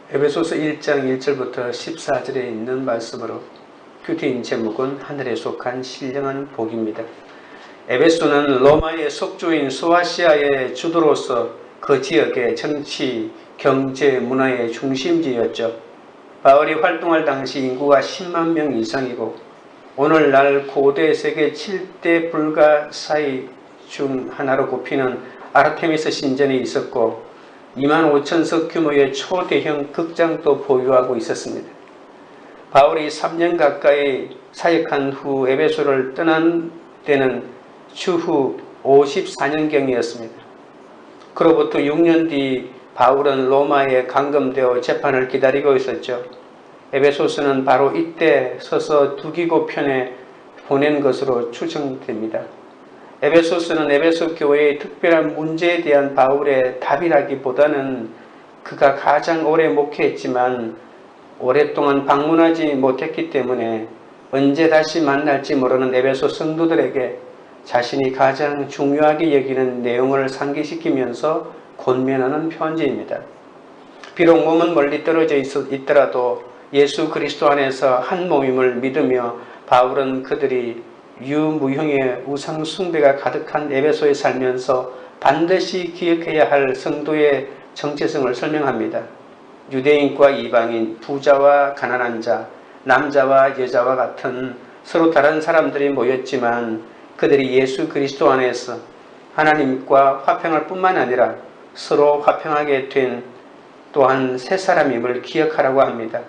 에베소서 1장 1절부터 14절에 있는 말씀으로 큐티인 제목은 하늘에 속한 신령한 복입니다. 에베소는 로마의 속주인 소아시아의 주도로서 그 지역의 정치, 경제, 문화의 중심지였죠. 바울이 활동할 당시 인구가 10만 명 이상이고 오늘날 고대 세계 7대 불가사의 중 하나로 꼽히는 아르테미스 신전이 있었고 2만 5천석 규모의 초대형 극장도 보유하고 있었습니다. 바울이 3년 가까이 사역한 후 에베소를 떠난 때는 추후 54년경이었습니다. 그로부터 6년 뒤 바울은 로마에 감금되어 재판을 기다리고 있었죠. 에베소서는 바로 이때 서서 두기고 편에 보낸 것으로 추정됩니다. 에베소서는 에베소 교회의 특별한 문제에 대한 바울의 답이라기보다는 그가 가장 오래 목회했지만 오랫동안 방문하지 못했기 때문에 언제 다시 만날지 모르는 에베소 성도들에게 자신이 가장 중요하게 여기는 내용을 상기시키면서 권면하는 편지입니다. 비록 몸은 멀리 떨어져 있더라도 예수 그리스도 안에서 한 몸임을 믿으며 바울은 그들이 유무형의 우상 숭배가 가득한 에베소에 살면서 반드시 기억해야 할 성도의 정체성을 설명합니다. 유대인과 이방인, 부자와 가난한 자, 남자와 여자와 같은 서로 다른 사람들이 모였지만 그들이 예수 그리스도 안에서 하나님과 화평할 뿐만 아니라 서로 화평하게 된 또한 새 사람임을 기억하라고 합니다.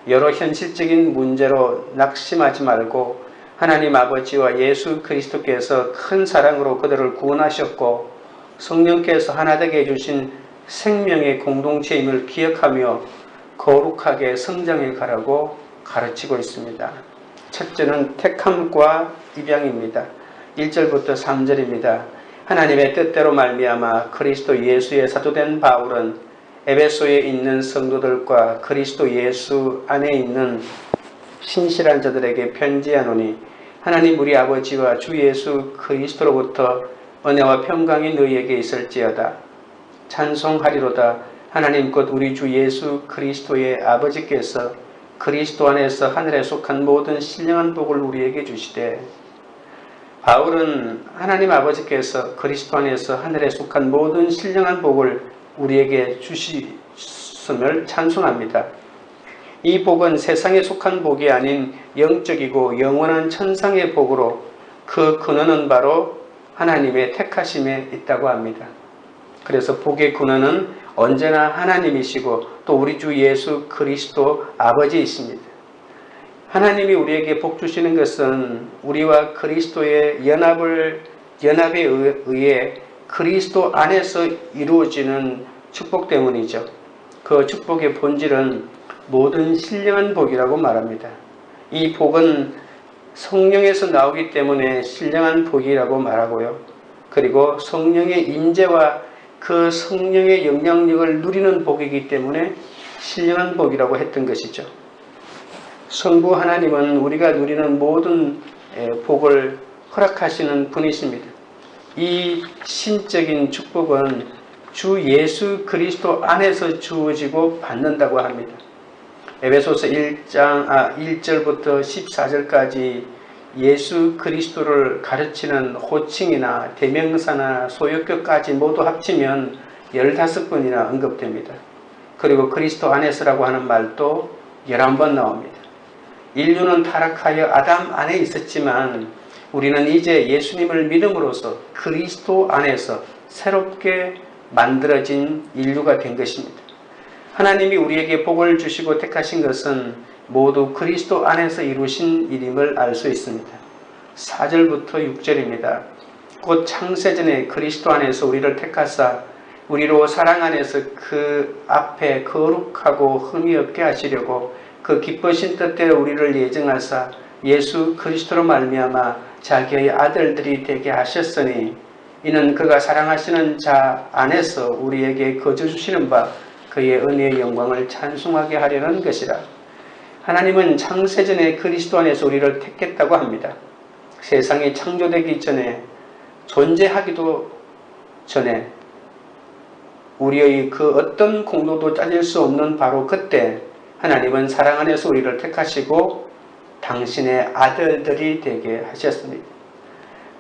여러 현실적인 문제로 낙심하지 말고 하나님 아버지와 예수 그리스도께서 큰 사랑으로 그들을 구원하셨고 성령께서 하나 되게 해주신 생명의 공동체임을 기억하며 거룩하게 성장해 가라고 가르치고 있습니다. 첫째는 택함과 입양입니다. 1절부터 3절입니다. 하나님의 뜻대로 말미암아 그리스도 예수의 사도된 바울은 에베소에 있는 성도들과 그리스도 예수 안에 있는 신실한 자들에게 편지하노니 하나님 우리 아버지와 주 예수 그리스도로부터 은혜와 평강이 너희에게 있을지어다. 찬송하리로다. 하나님 곧 우리 주 예수 그리스도의 아버지께서 그리스도 안에서 하늘에 속한 모든 신령한 복을 우리에게 주시되 바울은 하나님 아버지께서 그리스도 안에서 하늘에 속한 모든 신령한 복을 우리에게 주셨음을 찬송합니다. 이 복은 세상에 속한 복이 아닌 영적이고 영원한 천상의 복으로 그 근원은 바로 하나님의 택하심에 있다고 합니다. 그래서 복의 근원은 언제나 하나님이시고 또 우리 주 예수 그리스도 아버지이십니다. 하나님이 우리에게 복 주시는 것은 우리와 그리스도의 연합에 의해 그리스도 안에서 이루어지는 축복 때문이죠. 그 축복의 본질은 모든 신령한 복이라고 말합니다. 이 복은 성령에서 나오기 때문에 신령한 복이라고 말하고요. 그리고 성령의 임재와 그 성령의 영향력을 누리는 복이기 때문에 신령한 복이라고 했던 것이죠. 성부 하나님은 우리가 누리는 모든 복을 허락하시는 분이십니다. 이 신적인 축복은 주 예수 그리스도 안에서 주어지고 받는다고 합니다. 에베소서 1절부터 14절까지 예수 그리스도를 가르치는 호칭이나 대명사나 소유격까지 모두 합치면 15번이나 언급됩니다. 그리고 그리스도 안에서라고 하는 말도 11번 나옵니다. 인류는 타락하여 아담 안에 있었지만 우리는 이제 예수님을 믿음으로써 그리스도 안에서 새롭게 만들어진 인류가 된 것입니다. 하나님이 우리에게 복을 주시고 택하신 것은 모두 그리스도 안에서 이루신 일임을 알 수 있습니다. 4절부터 6절입니다. 곧 창세전에 그리스도 안에서 우리를 택하사 우리로 사랑 안에서 그 앞에 거룩하고 흠이 없게 하시려고 그 기쁘신 뜻대로 우리를 예정하사 예수 그리스도로 말미암아 자기의 아들들이 되게 하셨으니 이는 그가 사랑하시는 자 안에서 우리에게 거저 주시는 바 그의 은혜의 영광을 찬송하게 하려는 것이라. 하나님은 창세전에 그리스도 안에서 우리를 택했다고 합니다. 세상이 창조되기 전에 존재하기도 전에 우리의 그 어떤 공로도 따질 수 없는 바로 그때 하나님은 사랑 안에서 우리를 택하시고 당신의 아들들이 되게 하셨습니다.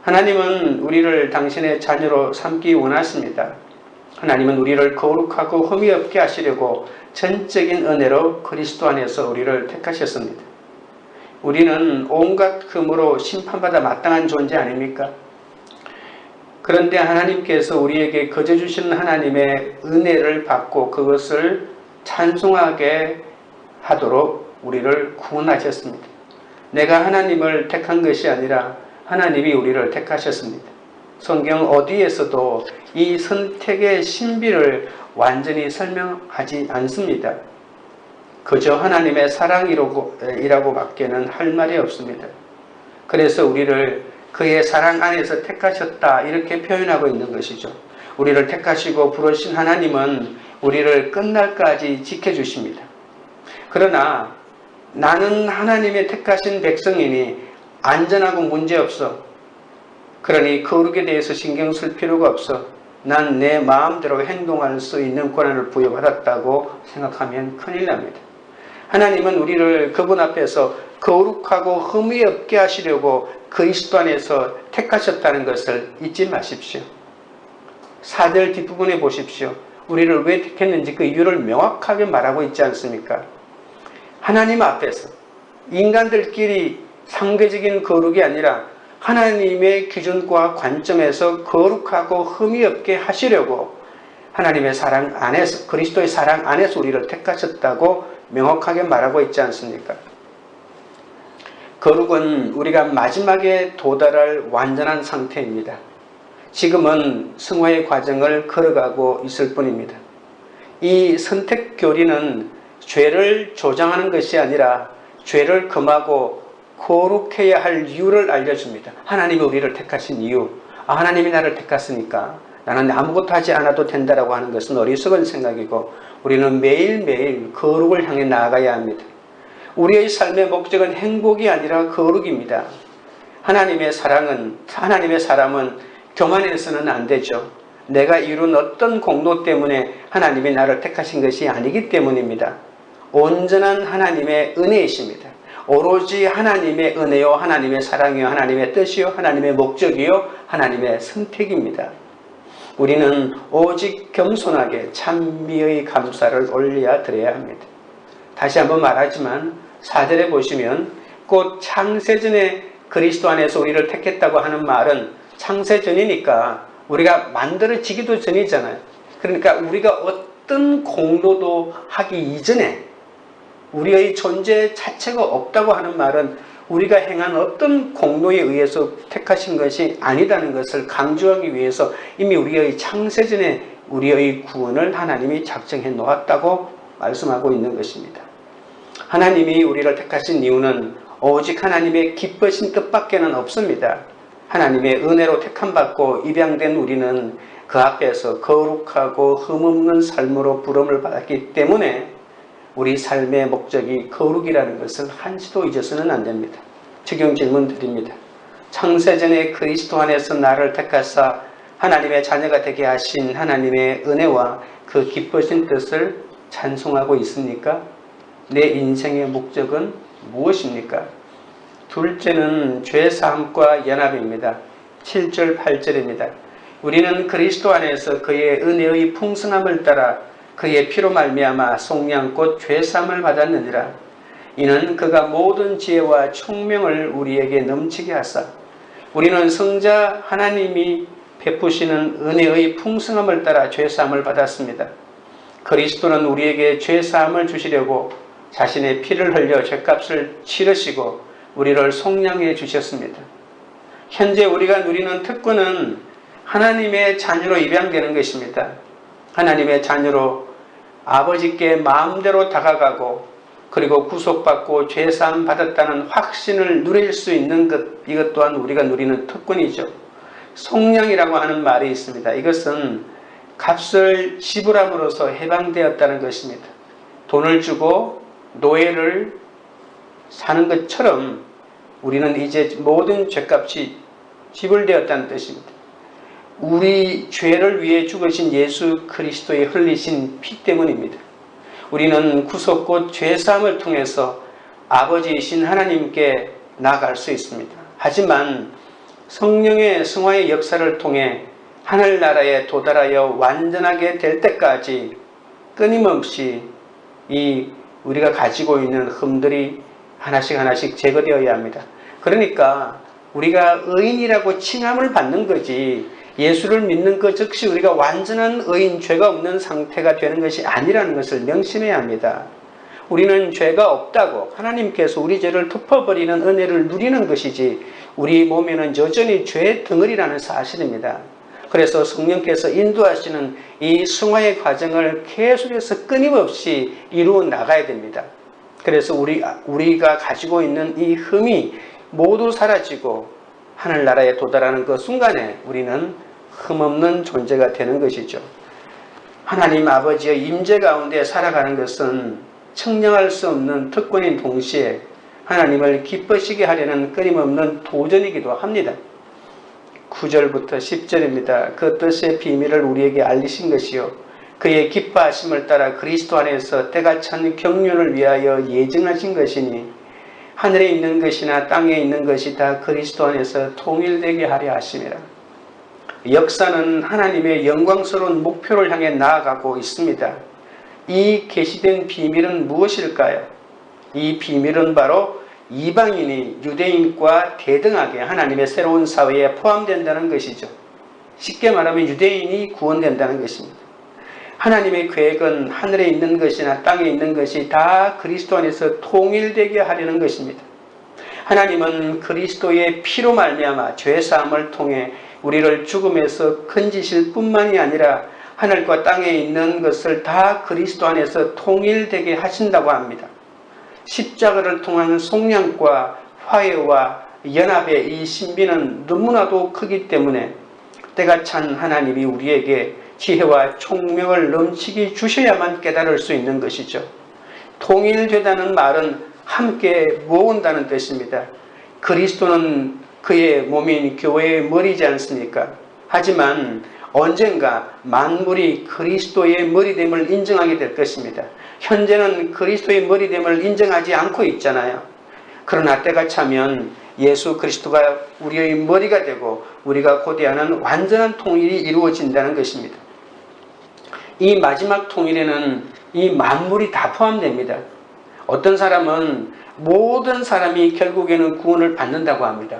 하나님은 우리를 당신의 자녀로 삼기 원하십니다. 하나님은 우리를 거룩하고 흠이 없게 하시려고 전적인 은혜로 그리스도 안에서 우리를 택하셨습니다. 우리는 온갖 흠으로 심판받아 마땅한 존재 아닙니까? 그런데 하나님께서 우리에게 거저 주시는 하나님의 은혜를 받고 그것을 찬송하게 하도록 우리를 구원하셨습니다. 내가 하나님을 택한 것이 아니라 하나님이 우리를 택하셨습니다. 성경 어디에서도 이 선택의 신비를 완전히 설명하지 않습니다. 그저 하나님의 사랑이라고 밖에는 할 말이 없습니다. 그래서 우리를 그의 사랑 안에서 택하셨다 이렇게 표현하고 있는 것이죠. 우리를 택하시고 부르신 하나님은 우리를 끝날까지 지켜주십니다. 그러나 나는 하나님의 택하신 백성이니 안전하고 문제없어. 그러니 거룩에 대해서 신경 쓸 필요가 없어. 난 내 마음대로 행동할 수 있는 권한을 부여받았다고 생각하면 큰일 납니다. 하나님은 우리를 그분 앞에서 거룩하고 흠이 없게 하시려고 그리스도 안에서 택하셨다는 것을 잊지 마십시오. 4절 뒷부분에 보십시오. 우리를 왜 택했는지 그 이유를 명확하게 말하고 있지 않습니까? 하나님 앞에서 인간들끼리 상대적인 거룩이 아니라 하나님의 기준과 관점에서 거룩하고 흠이 없게 하시려고 하나님의 사랑 안에서, 그리스도의 사랑 안에서 우리를 택하셨다고 명확하게 말하고 있지 않습니까? 거룩은 우리가 마지막에 도달할 완전한 상태입니다. 지금은 승화의 과정을 걸어가고 있을 뿐입니다. 이 선택 교리는 죄를 조장하는 것이 아니라 죄를 금하고 거룩해야 할 이유를 알려줍니다. 하나님이 우리를 택하신 이유. 하나님이 나를 택했으니까 나는 아무것도 하지 않아도 된다라고 하는 것은 어리석은 생각이고 우리는 매일매일 거룩을 향해 나아가야 합니다. 우리의 삶의 목적은 행복이 아니라 거룩입니다. 하나님의 사람은 교만해서는 안 되죠. 내가 이룬 어떤 공로 때문에 하나님이 나를 택하신 것이 아니기 때문입니다. 온전한 하나님의 은혜이십니다. 오로지 하나님의 은혜요, 하나님의 사랑이요, 하나님의 뜻이요, 하나님의 목적이요, 하나님의 선택입니다. 우리는 오직 겸손하게 찬미의 감사를 올려 드려야 합니다. 다시 한번 말하지만 4절에 보시면 곧 창세전에 그리스도 안에서 우리를 택했다고 하는 말은 창세전이니까 우리가 만들어지기도 전이잖아요. 그러니까 우리가 어떤 공로도 하기 이전에 우리의 존재 자체가 없다고 하는 말은 우리가 행한 어떤 공로에 의해서 택하신 것이 아니다는 것을 강조하기 위해서 이미 우리의 창세전에 우리의 구원을 하나님이 작정해 놓았다고 말씀하고 있는 것입니다. 하나님이 우리를 택하신 이유는 오직 하나님의 기쁘신 뜻밖에는 없습니다. 하나님의 은혜로 택함받고 입양된 우리는 그 앞에서 거룩하고 흠없는 삶으로 부름을 받았기 때문에 우리 삶의 목적이 거룩이라는 것을 한시도 잊어서는 안 됩니다. 적용 질문 드립니다. 창세전에 그리스도 안에서 나를 택하사 하나님의 자녀가 되게 하신 하나님의 은혜와 그 기쁘신 뜻을 찬송하고 있습니까? 내 인생의 목적은 무엇입니까? 둘째는 죄사함과 연합입니다. 7절 8절입니다. 우리는 그리스도 안에서 그의 은혜의 풍성함을 따라 그의 피로 말미암아 속량곧 죄사함을 받았느니라. 이는 그가 모든 지혜와 총명을 우리에게 넘치게 하사 우리는 성자 하나님이 베푸시는 은혜의 풍성함을 따라 죄사함을 받았습니다. 그리스도는 우리에게 죄사함을 주시려고 자신의 피를 흘려 죄값을 치르시고 우리를 속량해 주셨습니다. 현재 우리가 누리는 특권은 하나님의 자녀로 입양되는 것입니다. 하나님의 자녀로 아버지께 마음대로 다가가고 그리고 구속받고 죄사함 받았다는 확신을 누릴 수 있는 것, 이것 또한 우리가 누리는 특권이죠. 속량이라고 하는 말이 있습니다. 이것은 값을 지불함으로써 해방되었다는 것입니다. 돈을 주고 노예를 사는 것처럼 우리는 이제 모든 죄값이 지불되었다는 뜻입니다. 우리 죄를 위해 죽으신 예수 그리스도의 흘리신 피 때문입니다. 우리는 구속곧 죄사함을 통해서 아버지이신 하나님께 나아갈 수 있습니다. 하지만 성령의 성화의 역사를 통해 하늘나라에 도달하여 완전하게 될 때까지 끊임없이 우리가 가지고 있는 흠들이 하나씩 제거되어야 합니다. 그러니까 우리가 의인이라고 칭함을 받는 거지, 예수를 믿는 것 즉시 우리가 완전한 의인, 죄가 없는 상태가 되는 것이 아니라는 것을 명심해야 합니다. 우리는 죄가 없다고 하나님께서 우리 죄를 덮어버리는 은혜를 누리는 것이지, 우리 몸에는 여전히 죄의 덩어리라는 사실입니다. 그래서 성령께서 인도하시는 이 승화의 과정을 계속해서 끊임없이 이루어 나가야 됩니다. 그래서 우리가 가지고 있는 이 흠이 모두 사라지고 하늘나라에 도달하는 그 순간에 우리는 흠없는 존재가 되는 것이죠. 하나님 아버지의 임재 가운데 살아가는 것은 측량할 수 없는 특권인 동시에 하나님을 기쁘시게 하려는 끊임없는 도전이기도 합니다. 9절부터 10절입니다. 그 뜻의 비밀을 우리에게 알리신 것이요, 그의 기뻐하심을 따라 그리스도 안에서 때가 찬 경륜을 위하여 예정하신 것이니 하늘에 있는 것이나 땅에 있는 것이 다 그리스도 안에서 통일되게 하려 하심이라. 역사는 하나님의 영광스러운 목표를 향해 나아가고 있습니다. 이 계시된 비밀은 무엇일까요? 이 비밀은 바로 이방인이 유대인과 대등하게 하나님의 새로운 사회에 포함된다는 것이죠. 쉽게 말하면 유대인이 구원된다는 것입니다. 하나님의 계획은 하늘에 있는 것이나 땅에 있는 것이 다 그리스도 안에서 통일되게 하려는 것입니다. 하나님은 그리스도의 피로 말미암아 죄사함을 통해 우리를 죽음에서 건지실 뿐만이 아니라 하늘과 땅에 있는 것을 다 그리스도 안에서 통일되게 하신다고 합니다. 십자가를 통한 속량과 화해와 연합의 이 신비는 너무나도 크기 때문에 때가 찬 하나님이 우리에게 지혜와 총명을 넘치게 주셔야만 깨달을 수 있는 것이죠. 통일되다는 말은 함께 모은다는 뜻입니다. 그리스도는 그의 몸인 교회의 머리지 않습니까? 하지만 언젠가 만물이 그리스도의 머리됨을 인정하게 될 것입니다. 현재는 그리스도의 머리됨을 인정하지 않고 있잖아요. 그러나 때가 차면 예수 그리스도가 우리의 머리가 되고 우리가 고대하는 완전한 통일이 이루어진다는 것입니다. 이 마지막 통일에는 이 만물이 다 포함됩니다. 어떤 사람은 모든 사람이 결국에는 구원을 받는다고 합니다.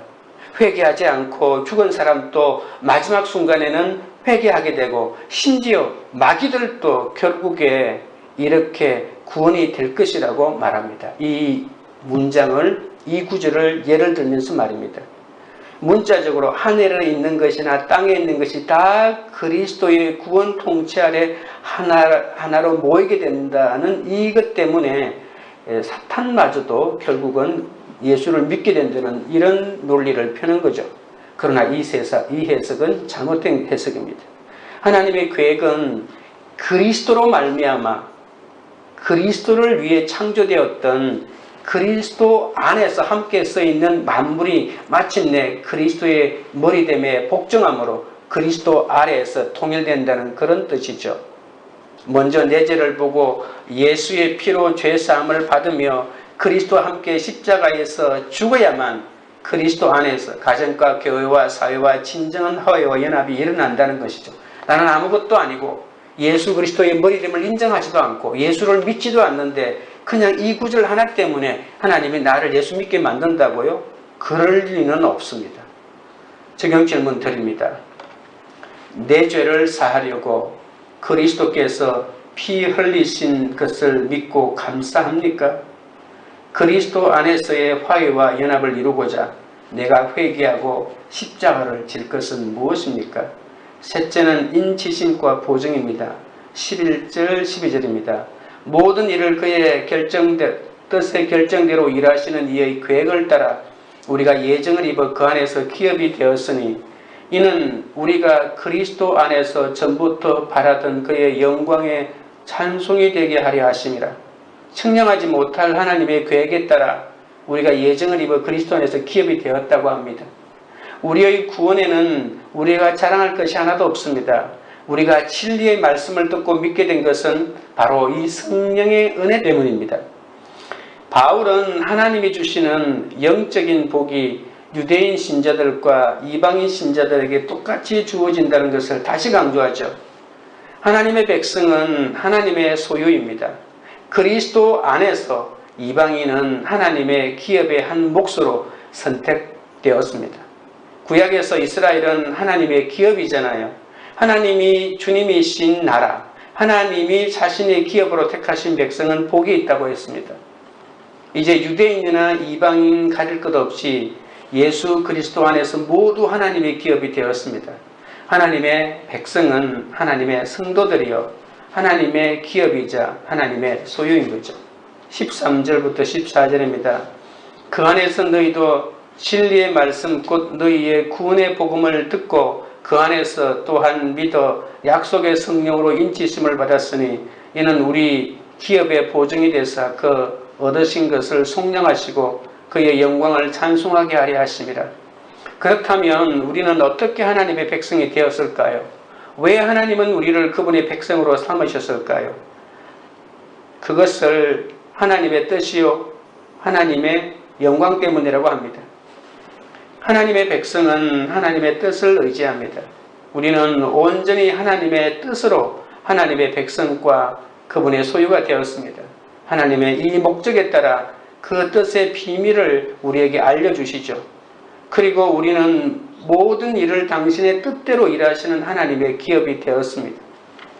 회개하지 않고 죽은 사람도 마지막 순간에는 회개하게 되고, 심지어 마귀들도 결국에 이렇게 구원이 될 것이라고 말합니다. 이 문장을, 이 구절을 예를 들면서 말입니다. 문자적으로 하늘에 있는 것이나 땅에 있는 것이 다 그리스도의 구원 통치 아래 하나로 모이게 된다는 이것 때문에 사탄마저도 결국은 예수를 믿게 된다는 이런 논리를 펴는 거죠. 그러나 이 해석은 잘못된 해석입니다. 하나님의 계획은 그리스도로 말미암아 그리스도를 위해 창조되었던 그리스도 안에서 함께 써있는 만물이 마침내 그리스도의 머리됨에 복종함으로 그리스도 아래에서 통일된다는 그런 뜻이죠. 먼저 내 죄를 보고 예수의 피로 죄사함을 받으며 그리스도와 함께 십자가에서 죽어야만 그리스도 안에서 가정과 교회와 사회와 진정한 화해와 연합이 일어난다는 것이죠. 나는 아무것도 아니고 예수 그리스도의 머리됨을 인정하지도 않고 예수를 믿지도 않는데 그냥 이 구절 하나 때문에 하나님이 나를 예수 믿게 만든다고요? 그럴 리는 없습니다. 적용 질문 드립니다. 내 죄를 사하려고 그리스도께서 피 흘리신 것을 믿고 감사합니까? 그리스도 안에서의 화해와 연합을 이루고자 내가 회개하고 십자가를 질 것은 무엇입니까? 셋째는 인치심과 보증입니다. 11절 12절입니다. 모든 일을 그의 뜻의 결정대로 일하시는 이의 계획을 따라 우리가 예정을 입어 그 안에서 기업이 되었으니 이는 우리가 그리스도 안에서 전부터 바라던 그의 영광의 찬송이 되게 하려 하심이라. 측량하지 못할 하나님의 계획에 따라 우리가 예정을 입어 그리스도 안에서 기업이 되었다고 합니다. 우리의 구원에는 우리가 자랑할 것이 하나도 없습니다. 우리가 진리의 말씀을 듣고 믿게 된 것은 바로 이 성령의 은혜 때문입니다. 바울은 하나님이 주시는 영적인 복이 유대인 신자들과 이방인 신자들에게 똑같이 주어진다는 것을 다시 강조하죠. 하나님의 백성은 하나님의 소유입니다. 그리스도 안에서 이방인은 하나님의 기업의 한 몫으로 선택되었습니다. 구약에서 이스라엘은 하나님의 기업이잖아요. 하나님이 주님이신 나라, 하나님이 자신의 기업으로 택하신 백성은 복이 있다고 했습니다. 이제 유대인이나 이방인 가릴 것 없이 예수 그리스도 안에서 모두 하나님의 기업이 되었습니다. 하나님의 백성은 하나님의 성도들이요 하나님의 기업이자 하나님의 소유인 거죠. 13절부터 14절입니다. 그 안에서 너희도 진리의 말씀 곧 너희의 구원의 복음을 듣고 그 안에서 또한 믿어 약속의 성령으로 인치심을 받았으니 이는 우리 기업의 보증이 되사 그 얻으신 것을 속량하시고 그의 영광을 찬송하게 하려 하심이라. 그렇다면 우리는 어떻게 하나님의 백성이 되었을까요? 왜 하나님은 우리를 그분의 백성으로 삼으셨을까요? 그것을 하나님의 뜻이요 하나님의 영광 때문이라고 합니다. 하나님의 백성은 하나님의 뜻을 의지합니다. 우리는 온전히 하나님의 뜻으로 하나님의 백성과 그분의 소유가 되었습니다. 하나님의 이 목적에 따라 그 뜻의 비밀을 우리에게 알려주시죠. 그리고 우리는 모든 일을 당신의 뜻대로 일하시는 하나님의 기업이 되었습니다.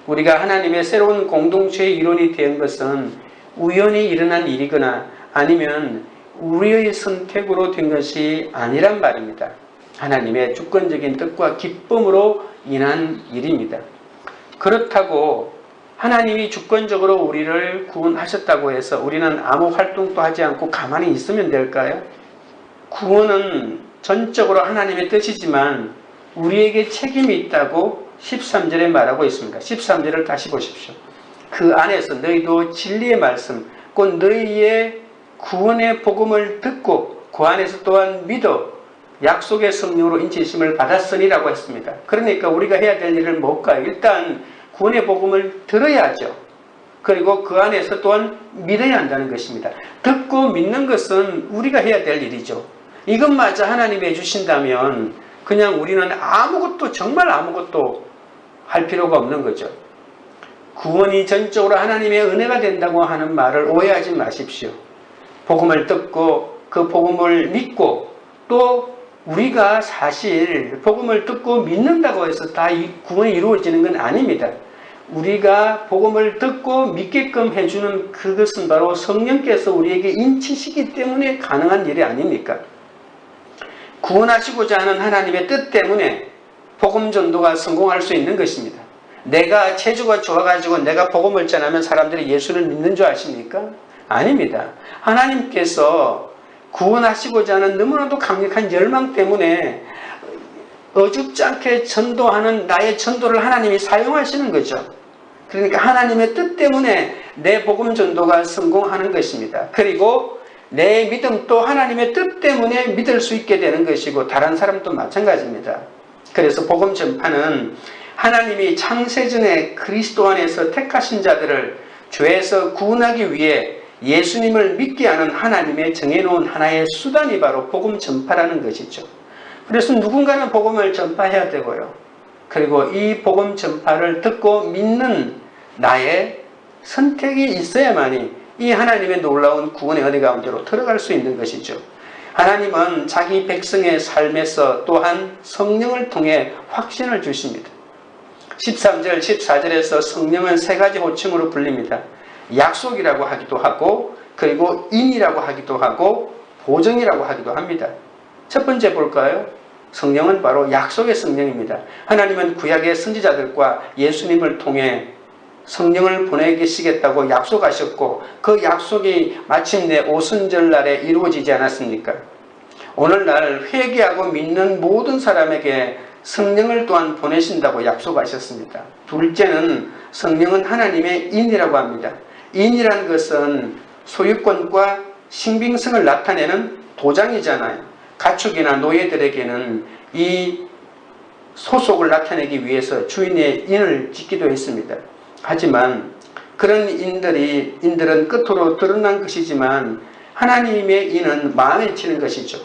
우리가 하나님의 새로운 공동체의 일원이 된 것은 우연히 일어난 일이거나 아니면 우리의 선택으로 된 것이 아니란 말입니다. 하나님의 주권적인 뜻과 기쁨으로 인한 일입니다. 그렇다고 하나님이 주권적으로 우리를 구원하셨다고 해서 우리는 아무 활동도 하지 않고 가만히 있으면 될까요? 구원은 전적으로 하나님의 뜻이지만 우리에게 책임이 있다고 13절에 말하고 있습니다. 13절을 다시 보십시오. 그 안에서 너희도 진리의 말씀 곧 너희의 구원의 복음을 듣고 그 안에서 또한 믿어 약속의 성령으로 인치심을 받았으니라고 했습니다. 그러니까 우리가 해야 될 일은 뭘까요? 일단 구원의 복음을 들어야죠. 그리고 그 안에서 또한 믿어야 한다는 것입니다. 듣고 믿는 것은 우리가 해야 될 일이죠. 이것마저 하나님이 해주신다면 그냥 우리는 아무것도 정말 아무것도 할 필요가 없는 거죠. 구원이 전적으로 하나님의 은혜가 된다고 하는 말을 오해하지 마십시오. 복음을 듣고 그 복음을 믿고 또 우리가 사실 복음을 듣고 믿는다고 해서 다 구원이 이루어지는 건 아닙니다. 우리가 복음을 듣고 믿게끔 해주는 그것은 바로 성령께서 우리에게 인치시기 때문에 가능한 일이 아닙니까? 구원하시고자 하는 하나님의 뜻 때문에 복음 전도가 성공할 수 있는 것입니다. 내가 체주가 좋아가지고 내가 복음을 전하면 사람들이 예수를 믿는 줄 아십니까? 아닙니다. 하나님께서 구원하시고자 하는 너무나도 강력한 열망 때문에 어줍지 않게 전도하는 나의 전도를 하나님이 사용하시는 거죠. 그러니까 하나님의 뜻 때문에 내 복음 전도가 성공하는 것입니다. 그리고 내 믿음도 하나님의 뜻 때문에 믿을 수 있게 되는 것이고 다른 사람도 마찬가지입니다. 그래서 복음 전파는 하나님이 창세전에 그리스도 안에서 택하신 자들을 죄에서 구원하기 위해 예수님을 믿게 하는 하나님의 정해놓은 하나의 수단이 바로 복음 전파라는 것이죠. 그래서 누군가는 복음을 전파해야 되고요. 그리고 이 복음 전파를 듣고 믿는 나의 선택이 있어야만이 이 하나님의 놀라운 구원의 은혜 가운데로 들어갈 수 있는 것이죠. 하나님은 자기 백성의 삶에서 또한 성령을 통해 확신을 주십니다. 13절, 14절에서 성령은 세 가지 호칭으로 불립니다. 약속이라고 하기도 하고 그리고 인이라고 하기도 하고 보증이라고 하기도 합니다. 첫 번째 볼까요? 성령은 바로 약속의 성령입니다. 하나님은 구약의 선지자들과 예수님을 통해 성령을 보내시겠다고 약속하셨고 그 약속이 마침내 오순절날에 이루어지지 않았습니까? 오늘날 회개하고 믿는 모든 사람에게 성령을 또한 보내신다고 약속하셨습니다. 둘째는 성령은 하나님의 인이라고 합니다. 인이라는 것은 소유권과 신빙성을 나타내는 도장이잖아요. 가축이나 노예들에게는 이 소속을 나타내기 위해서 주인의 인을 짓기도 했습니다. 하지만 그런 인들은 끝으로 드러난 것이지만 하나님의 인은 마음에 치는 것이죠.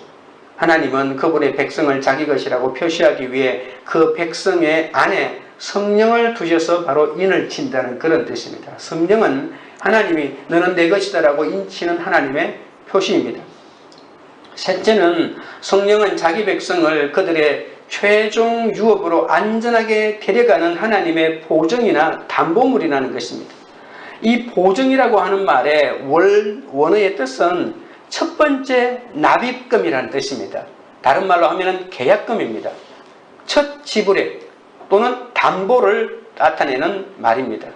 하나님은 그분의 백성을 자기 것이라고 표시하기 위해 그 백성의 안에 성령을 두셔서 바로 인을 친다는 그런 뜻입니다. 성령은 하나님이 너는 내 것이다 라고 인치는 하나님의 표시입니다. 셋째는 성령은 자기 백성을 그들의 최종 유업으로 안전하게 데려가는 하나님의 보증이나 담보물이라는 것입니다. 이 보증이라고 하는 말의 원어의 뜻은 첫 번째 납입금이라는 뜻입니다. 다른 말로 하면 계약금입니다. 첫 지불액 또는 담보를 나타내는 말입니다.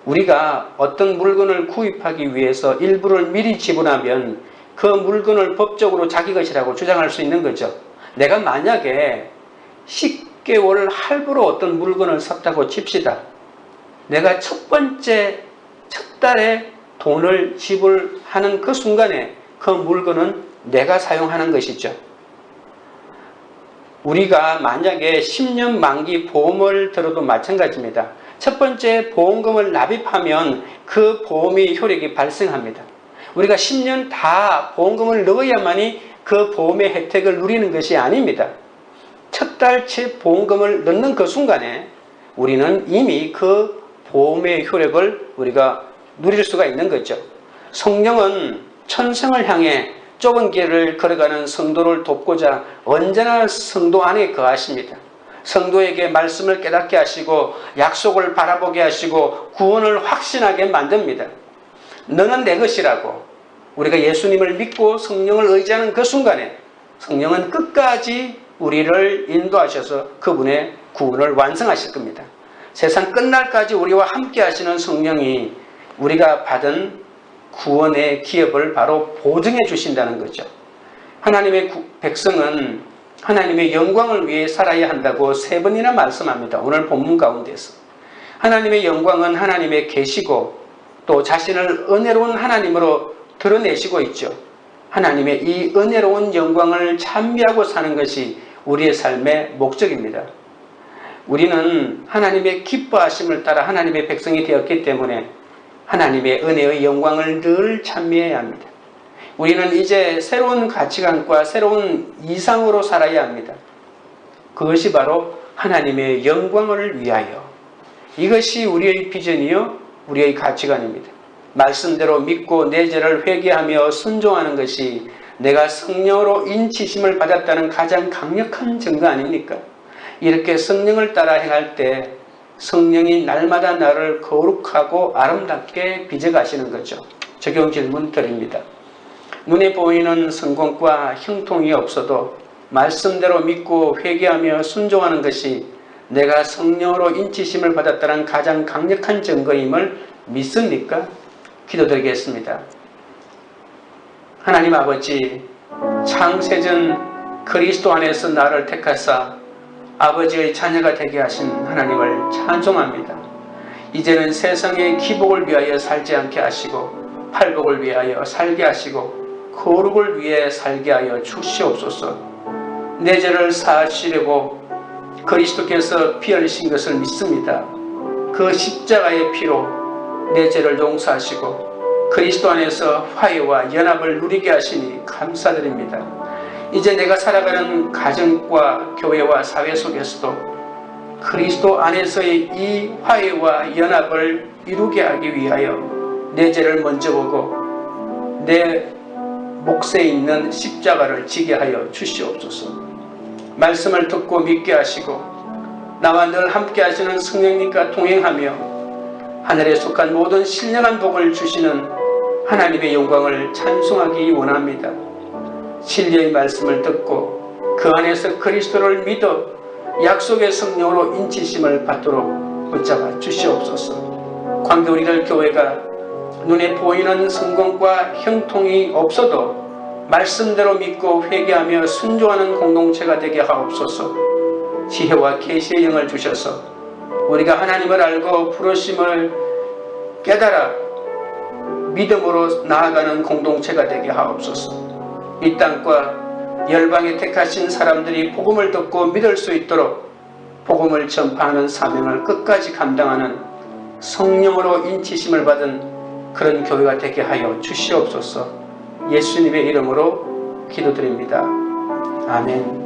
우리가 어떤 물건을 구입하기 위해서 일부를 미리 지불하면 그 물건을 법적으로 자기 것이라고 주장할 수 있는 거죠. 내가 만약에 10개월 할부로 어떤 물건을 샀다고 칩시다. 내가 첫 달에 돈을 지불하는 그 순간에 그 물건은 내가 사용하는 것이죠. 우리가 만약에 10년 만기 보험을 들어도 마찬가지입니다. 첫 번째 보험금을 납입하면 그 보험의 효력이 발생합니다. 우리가 10년 다 보험금을 넣어야만이 그 보험의 혜택을 누리는 것이 아닙니다. 첫 달치 보험금을 넣는 그 순간에 우리는 이미 그 보험의 효력을 우리가 누릴 수가 있는 거죠. 성령은 천성을 향해 좁은 길을 걸어가는 성도를 돕고자 언제나 성도 안에 거하십니다. 성도에게 말씀을 깨닫게 하시고 약속을 바라보게 하시고 구원을 확신하게 만듭니다. 너는 내 것이라고 우리가 예수님을 믿고 성령을 의지하는 그 순간에 성령은 끝까지 우리를 인도하셔서 그분의 구원을 완성하실 겁니다. 세상 끝날까지 우리와 함께 하시는 성령이 우리가 받은 구원의 기업을 바로 보증해 주신다는 거죠. 하나님의 백성은 하나님의 영광을 위해 살아야 한다고 3번이나 말씀합니다. 오늘 본문 가운데서. 하나님의 영광은 하나님의 계시고 또 자신을 은혜로운 하나님으로 드러내시고 있죠. 하나님의 이 은혜로운 영광을 찬미하고 사는 것이 우리의 삶의 목적입니다. 우리는 하나님의 기뻐하심을 따라 하나님의 백성이 되었기 때문에 하나님의 은혜의 영광을 늘 찬미해야 합니다. 우리는 이제 새로운 가치관과 새로운 이상으로 살아야 합니다. 그것이 바로 하나님의 영광을 위하여. 이것이 우리의 비전이요 우리의 가치관입니다. 말씀대로 믿고 내 죄를 회개하며 순종하는 것이 내가 성령으로 인치심을 받았다는 가장 강력한 증거 아닙니까? 이렇게 성령을 따라 행할 때 성령이 날마다 나를 거룩하고 아름답게 빚어가시는 거죠. 적용 질문 드립니다. 눈에 보이는 성공과 형통이 없어도 말씀대로 믿고 회개하며 순종하는 것이 내가 성령으로 인치심을 받았다는 가장 강력한 증거임을 믿습니까? 기도드리겠습니다. 하나님 아버지, 창세전 그리스도 안에서 나를 택하사 아버지의 자녀가 되게 하신 하나님을 찬송합니다. 이제는 세상의 기복을 위하여 살지 않게 하시고 팔복을 위하여 살게 하시고 거룩을 위해 살게 하여 주시옵소서. 내 죄를 사하시려고 그리스도께서 피 흘리신 것을 믿습니다. 그 십자가의 피로 내 죄를 용서하시고 그리스도 안에서 화해와 연합을 누리게 하시니 감사드립니다. 이제 내가 살아가는 가정과 교회와 사회 속에서도 그리스도 안에서의 이 화해와 연합을 이루게 하기 위하여 내 죄를 먼저 보고 내 몫에 있는 십자가를 지게 하여 주시옵소서. 말씀을 듣고 믿게 하시고 나와 늘 함께 하시는 성령님과 동행하며 하늘에 속한 모든 신령한 복을 주시는 하나님의 영광을 찬송하기 원합니다. 진리의 말씀을 듣고 그 안에서 그리스도를 믿어 약속의 성령으로 인치심을 받도록 붙잡아 주시옵소서. 관계 우리들 교회가 눈에 보이는 성공과 형통이 없어도 말씀대로 믿고 회개하며 순종하는 공동체가 되게 하옵소서. 지혜와 계시의 영을 주셔서 우리가 하나님을 알고 부르심을 깨달아 믿음으로 나아가는 공동체가 되게 하옵소서. 이 땅과 열방에 택하신 사람들이 복음을 듣고 믿을 수 있도록 복음을 전파하는 사명을 끝까지 감당하는 성령으로 인치심을 받은 그런 교회가 되게 하여 주시옵소서. 예수님의 이름으로 기도드립니다. 아멘.